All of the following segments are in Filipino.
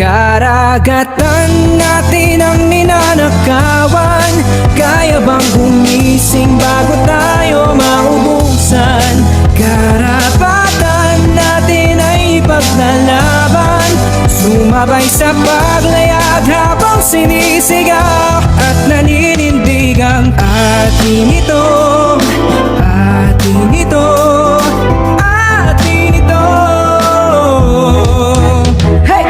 Karagatan natin ang ninanakawan. Kaya bang gumising bago tayo maubusan? Karapatan natin ay ipaglalaban. Sumabay sa paglayag habang sinisigaw at naninindig ang atin ito. Atin ito. Atin ito. Hey!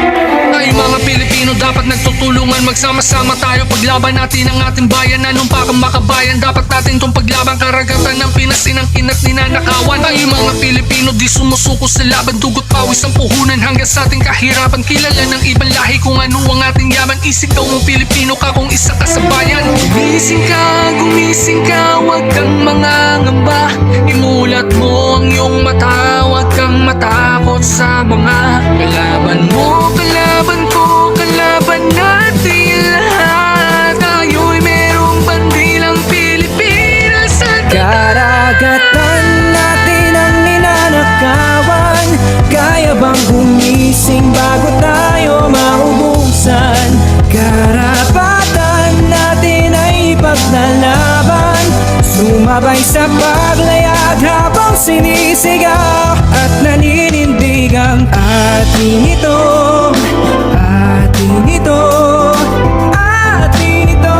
Tayo mga Pilipino dapat nagtutulungan. Magsama-sama tayo paglaban natin ang ating bayan. Anong pa kang makabayan? Dapat natin tong paglaban. Karagatan ng Pinas inang-inat ninanakawan. Tayo mga Pilipino di sumusuko sa laban. Dugot pawis ang puhunan hanggang sa ating kahirapan. Kilala ng ibang lahi kung ano ang ating yaman. Isigaw mong Pilipino ka kung isa ka sa bayan. Gumising ka, huwag kang mangangamba. Imulat mo ang iyong mata, huwag kang matakot sa mga kalaban mo. Kalaban ko, kalaban natin lahat. Tayo'y merong bandilang Pilipinas at Karagatan natin ang ninanakawan. Kaya bang gumising bago tayo maubusan? Karapatan natin ay ipaglalaban. Sumabay sa paglayag habang sinisigaw at naninindig ang atin ito. Atin ito. Atin ito.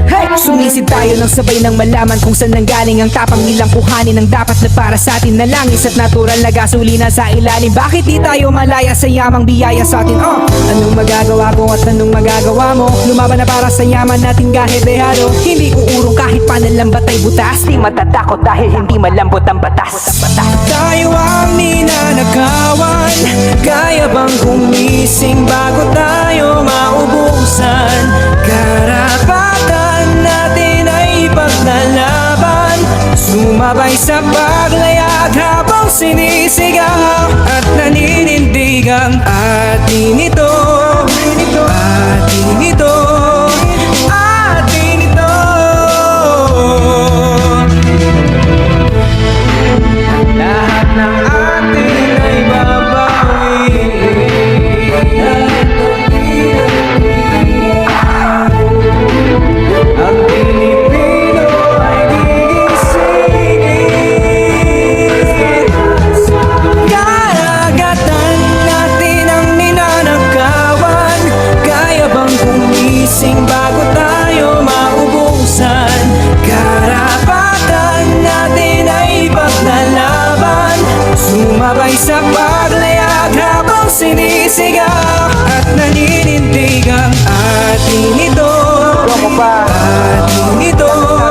Hey! Sumisid tayo ng sabay ng malaman kung saan nanggaling ang tapang nilang kuhanin ang dapat na para sa atin na langis at natural na gasolina sa ilalim. Bakit di tayo malaya sa yamang biyaya sa atin? Anong magagawa ko at anong magagawa mo? Lumaban na para sa yaman natin kahit dehado. Hindi uurong kahit panalambat ay butas. Di matatakot dahil hindi malambot ang batas. Tayo ang ninanakawan. Kaya bang gumising bago tayo maubusan? Karapatan natin ay ipaglalaban. Sumabay sa paglayag habang sinisigaw at naninindig ang atin ito. Atin ito. Atin ito. Lahat ng atin ay babawi. Ang Pilipino ay gigising. Karagatan natin ang ninanakawan. Kaya bang gumising bago tayo maubusan? Karapatan natin ay ipaglalaban. Sumabay sa paglayag habang sinisigaw at naninindig ang atin ito. Atin ito.